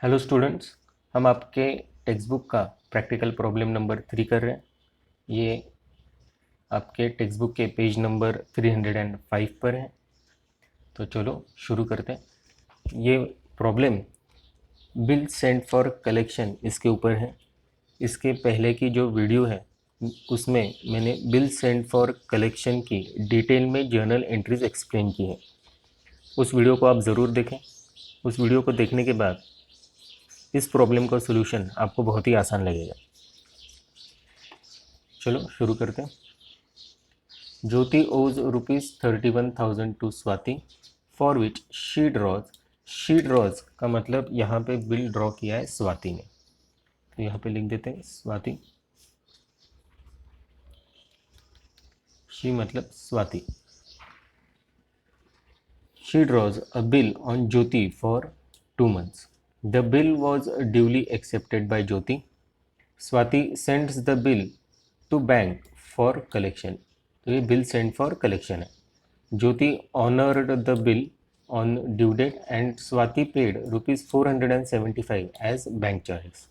Hello students, हम आपके text book का प्रैक्टिकल प्रॉब्लम नंबर 3 कर रहे हैं। ये आपके टेक्स्ट बुक के पेज नंबर 305 पर है। तो चलो शुरू करते हैं। ये problem bill send for collection इसके ऊपर है। इसके पहले की जो वीडियो है उसमें मैंने बिल सेंड फॉर कलेक्शन की डिटेल में जर्नल एंट्रीज एक्सप्लेन की है। उस वीडियो को आप ज़रूर देखें। उस वीडियो को देखने के बाद इस प्रॉब्लम का सॉल्यूशन आपको बहुत ही आसान लगेगा। चलो शुरू करते हैं। Jyoti owes ₹31,000 to Swati for which she draws का मतलब यहाँ पे बिल ड्रॉ किया है स्वाति ने, तो यहाँ पे लिख देते हैं स्वाति। शी मतलब Swati. She draws a bill on Jyoti for 2 months. The bill was duly accepted by Jyoti. Swati sends the bill to bank for collection. तो ये बिल सेंड फॉर कलेक्शन है। Jyoti honoured the bill on due date and Swati paid ₹475 as bank charges.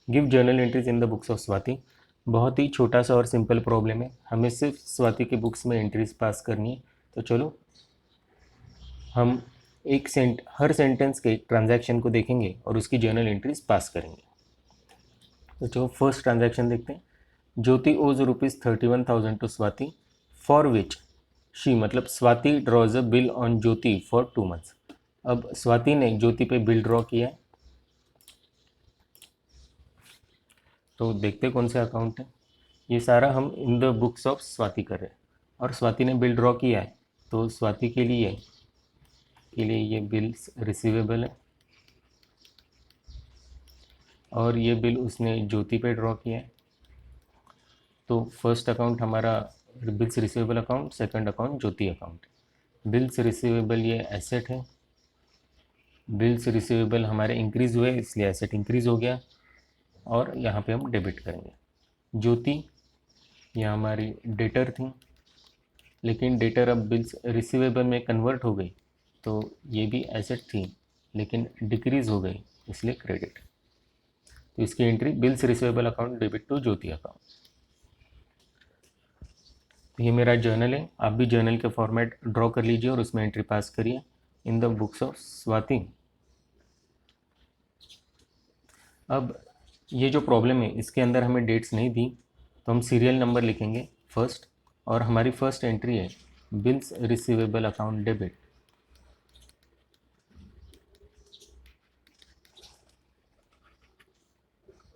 Give journal entries in the books of Swati. बहुत ही छोटा सा और simple problem है, हमें सिर्फ स्वाति के बुक्स में एंट्रीज पास करनी है। तो चलो हम हर सेंटेंस के ट्रांजैक्शन को देखेंगे और उसकी जर्नल एंट्रीज पास करेंगे। तो चलो फर्स्ट ट्रांजैक्शन देखते हैं। Jyoti owes ₹31,000 to Swati for which she मतलब Swati draws a bill on Jyoti for 2 months. अब स्वाति ने ज्योति पे बिल ड्रॉ किया है, तो देखते कौन से अकाउंट है। ये सारा हम इन द बुक्स ऑफ स्वाति कर रहे हैं और स्वाति ने बिल ड्रॉ किया है, तो स्वाति के लिए ये बिल्स रिसीवेबल है और ये बिल उसने ज्योति पे ड्रॉ किया है। तो फर्स्ट अकाउंट हमारा bills receivable account, second account Jyoti account. Bills receivable ये एसेट है। बिल्स रिसीवेबल हमारे इंक्रीज़ हुए इसलिए एसेट इंक्रीज़ हो गया और यहाँ पे हम डेबिट करेंगे। ज्योति ये हमारी डेटर थी, लेकिन डेटर अब बिल्स रिसीवेबल में कन्वर्ट हो गई, तो ये भी एसेट थी लेकिन डिक्रीज़ हो गई इसलिए क्रेडिट। तो इसकी entry bills receivable account debit to Jyoti account. ये मेरा जर्नल है, आप भी जर्नल के फॉर्मेट ड्रॉ कर लीजिए और उसमें एंट्री पास करिए इन द बुक्स ऑफ स्वाति। अब ये जो प्रॉब्लम है इसके अंदर हमें डेट्स नहीं दी, तो हम सीरियल नंबर लिखेंगे फर्स्ट और हमारी फर्स्ट एंट्री है bills receivable account debit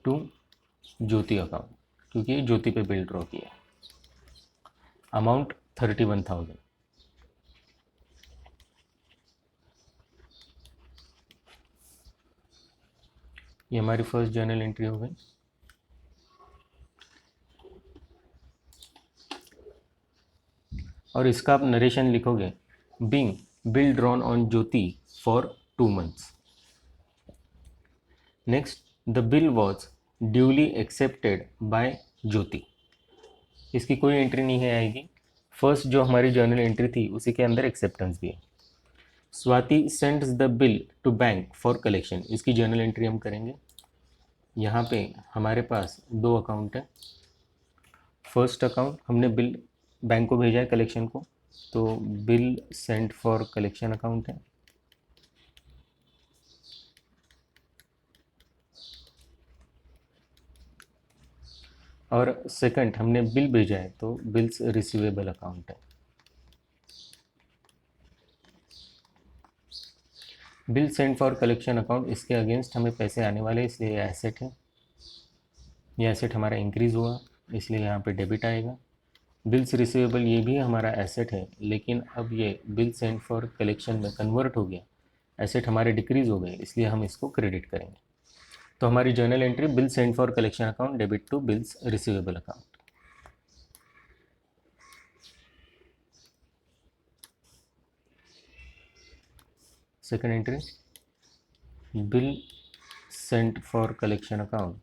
to Jyoti account, क्योंकि ये ज्योति पे बिल ड्रॉ किया है। अमाउंट 31,000। ये हमारी फर्स्ट जर्नल एंट्री हो गई। और इसका आप नरेशन लिखोगे being bill drawn on Jyoti for 2 months. Next the bill was duly accepted by Jyoti. इसकी कोई एंट्री नहीं है आएगी। फर्स्ट जो हमारी जर्नल एंट्री थी उसी के अंदर एक्सेप्टेंस भी है। Swati sends the bill to bank for collection, इसकी जर्नल एंट्री हम करेंगे। यहाँ पे हमारे पास 2 अकाउंट है। फर्स्ट अकाउंट हमने बिल बैंक को भेजा है कलेक्शन को, तो bill send for collection account है। और सेकंड हमने बिल भेजा है तो बिल्स रिसीवेबल अकाउंट है। Bill send for collection account, इसके अगेंस्ट हमें पैसे आने वाले इसलिए ये एसेट है। ये एसेट हमारा इंक्रीज़ हुआ इसलिए यहाँ पे डेबिट आएगा। बिल्स रिसीवेबल ये भी हमारा एसेट है, लेकिन अब ये बिल सेंड फॉर कलेक्शन में कन्वर्ट हो गया, एसेट हमारे डिक्रीज़ हो गए इसलिए हम इसको क्रेडिट करेंगे। तो हमारी journal entry bill send for collection account debit to bills receivable account. Second entry bill sent for collection account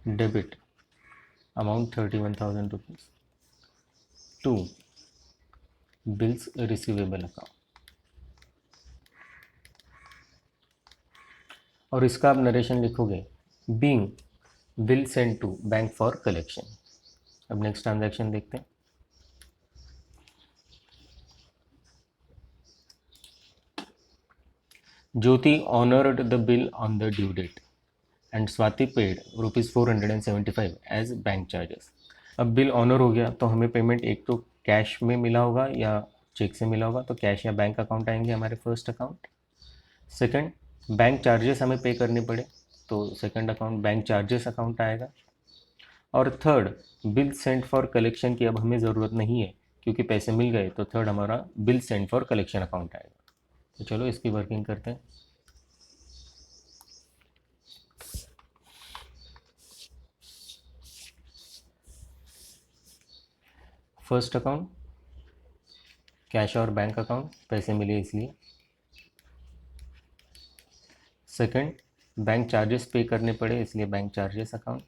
debit amount 31,000 rupees to bills receivable account. और इसका आप नरेशन लिखोगे being bill send to bank for collection. अब next transaction देखते हैं। Jyoti honoured the bill on the due date and Swati paid ₹475 as bank charges. अब bill honour हो गया तो हमें पेमेंट एक तो कैश में मिला होगा या चेक से मिला होगा, तो कैश या बैंक अकाउंट आएंगे हमारे first account. Second, bank charges हमें पे करने पड़े तो second account bank charges account आएगा। और third, bill send for collection की अब हमें ज़रूरत नहीं है क्योंकि पैसे मिल गए, तो थर्ड हमारा bill send for collection account आएगा। तो चलो इसकी वर्किंग करते हैं। फर्स्ट अकाउंट कैश और बैंक अकाउंट, पैसे मिले इसलिए। सेकंड, बैंक चार्जेस पे करने पड़े इसलिए बैंक चार्जेस अकाउंट।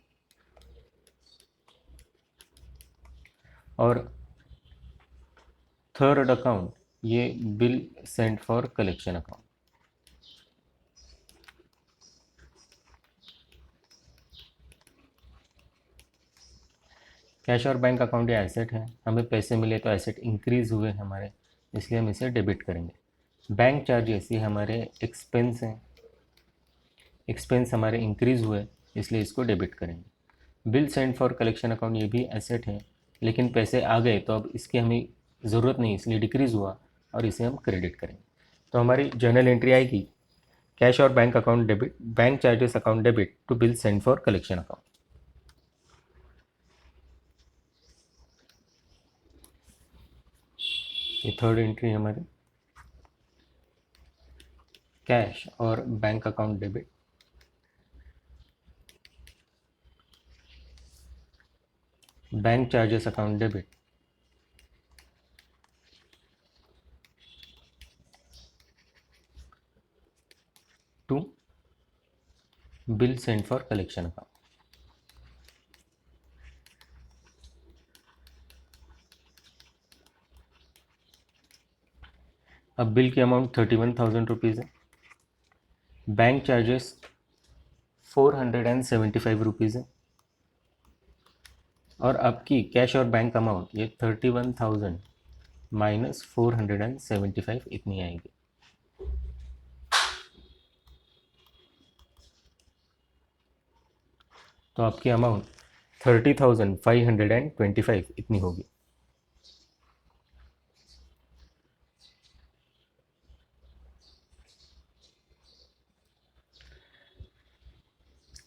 और थर्ड अकाउंट ये bill send for collection account. Cash और बैंक अकाउंट ये एसेट है, हमें पैसे मिले तो एसेट इंक्रीज हुए हमारे, इसलिए हम इसे डेबिट करेंगे। बैंक चार्जेस ये हमारे एक्सपेंस हैं, एक्सपेंस हमारे इंक्रीज हुए इसलिए इसको डेबिट करेंगे। Bill send for collection account ये भी एसेट है, लेकिन पैसे आ गए तो अब इसकी हमें ज़रूरत नहीं इसलिए डिक्रीज़ हुआ और इसे हम क्रेडिट करेंगे। तो हमारी जर्नल एंट्री आएगी कैश और bank account debit, bank charges account debit to bill send for collection account. ये थर्ड एंट्री हमारी कैश और bank account debit bank charges account debit to bill send for collection account. अब bill की amount 31,000 rupees है, bank charges 475 rupees है, और आपकी cash और बैंक अमाउंट ये 31,000 माइनस 475 इतनी आएगी। तो आपकी अमाउंट 30,525 इतनी होगी।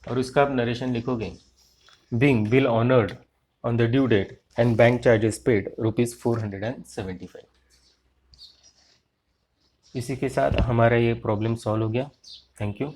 और इसका आप नरेशन लिखोगे being bill honoured on the due date and bank charges paid ₹475। इसी के साथ हमारा ये प्रॉब्लम सॉल्व हो गया। Thank you.